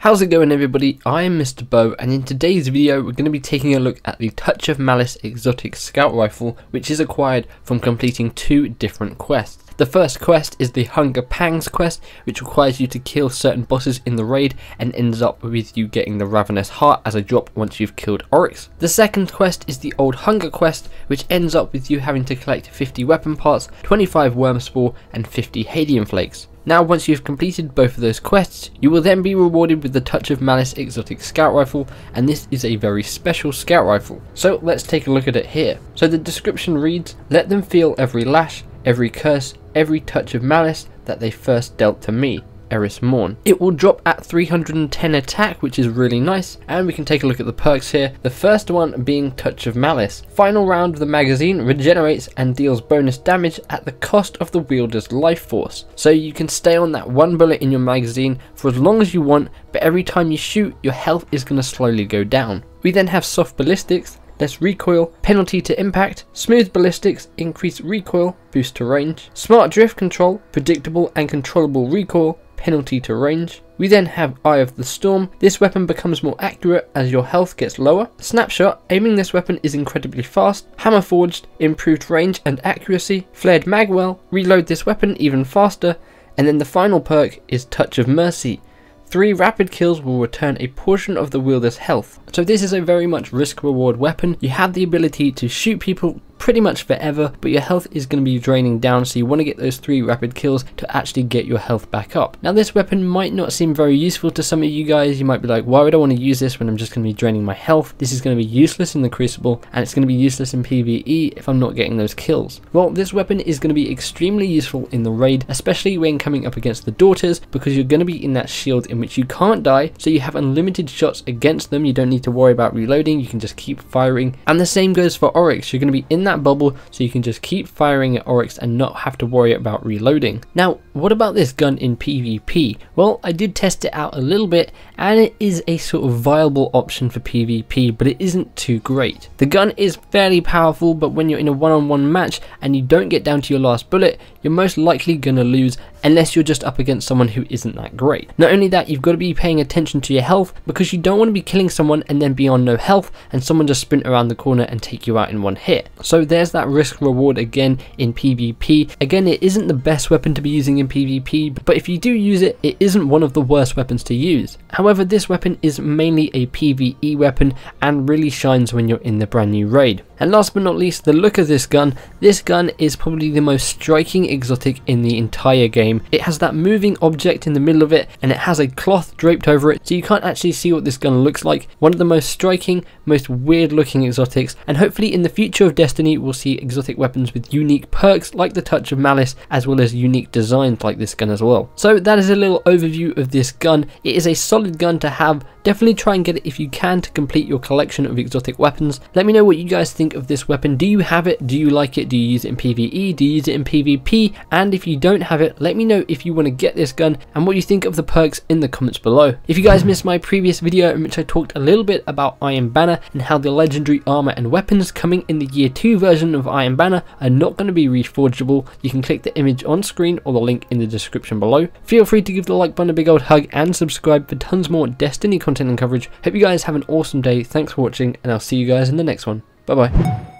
How's it going, everybody? I am Mr. Bow, and in today's video we're going to be taking a look at the Touch of Malice exotic scout rifle, which is acquired from completing two different quests. The first quest is the Hunger Pangs quest, which requires you to kill certain bosses in the raid and ends up with you getting the Ravenous Heart as a drop once you've killed Oryx. The second quest is the Old Hunger quest, which ends up with you having to collect 50 weapon parts, 25 worm spore and 50 Hadium flakes. Now, once you've completed both of those quests, you will then be rewarded with the Touch of Malice exotic scout rifle, and this is a very special scout rifle. So let's take a look at it here. So the description reads, "Let them feel every lash, every curse, every touch of malice that they first dealt to me, Eris Morn." It will drop at 310 attack, which is really nice, and we can take a look at the perks here. The first one being Touch of Malice. Final round of the magazine regenerates and deals bonus damage at the cost of the wielder's life force. So you can stay on that one bullet in your magazine for as long as you want, but every time you shoot, your health is going to slowly go down. We then have Soft Ballistics, less recoil, penalty to impact, smooth ballistics, increased recoil, boost to range, smart drift control, predictable and controllable recoil, penalty to range. We then have Eye of the Storm. This weapon becomes more accurate as your health gets lower. Snapshot, aiming this weapon is incredibly fast. Hammer Forged, improved range and accuracy. Flared Magwell, reload this weapon even faster. And then the final perk is Touch of Mercy. 3 rapid kills will return a portion of the wielder's health. So this is a very much risk reward weapon. You have the ability to shoot people pretty much forever, but your health is going to be draining down, so you want to get those 3 rapid kills to actually get your health back up. Now, this weapon might not seem very useful to some of you guys. You might be like, why would I want to use this when I'm just going to be draining my health? This is going to be useless in the Crucible, and it's going to be useless in PvE if I'm not getting those kills. Well, this weapon is going to be extremely useful in the raid, especially when coming up against the Daughters, because you're going to be in that shield in which you can't die, so you have unlimited shots against them. You don't need to worry about reloading, you can just keep firing. And the same goes for Oryx. You're going to be in that bubble, so you can just keep firing at Oryx and not have to worry about reloading. Now, what about this gun in PvP? Well, I did test it out a little bit, and it is a sort of viable option for PvP, but it isn't too great. The gun is fairly powerful, but when you're in a one-on-one match and you don't get down to your last bullet, you're most likely going to lose unless you're just up against someone who isn't that great. Not only that, you've got to be paying attention to your health, because you don't want to be killing someone and then be on no health and someone just sprint around the corner and take you out in one hit. So there's that risk reward again in PvP. Again, it isn't the best weapon to be using in PvP, but if you do use it, it isn't one of the worst weapons to use. However, this weapon is mainly a PvE weapon and really shines when you're in the brand new raid. And last but not least, the look of this gun. This gun is probably the most striking exotic in the entire game. It has that moving object in the middle of it, and it has a cloth draped over it, so you can't actually see what this gun looks like. One of the most striking, most weird looking exotics, and hopefully in the future of Destiny we'll see exotic weapons with unique perks like the Touch of Malice, as well as unique designs like this gun as well. So that is a little overview of this gun. It is a solid gun to have. Definitely try and get it if you can to complete your collection of exotic weapons. Let me know what you guys think of this weapon. Do you have it? Do you like it? Do you use it in PvE? Do you use it in PvP? And if you don't have it, let me know if you want to get this gun and what you think of the perks in the comments below. If you guys missed my previous video in which I talked a little bit about Iron Banner and how the legendary armor and weapons coming in the year 2 version of Iron Banner are not going to be reforgeable, you can click the image on screen or the link in the description below. Feel free to give the like button a big old hug and subscribe for tons more Destiny content and coverage. Hope you guys have an awesome day. Thanks for watching, and I'll see you guys in the next one. Bye bye.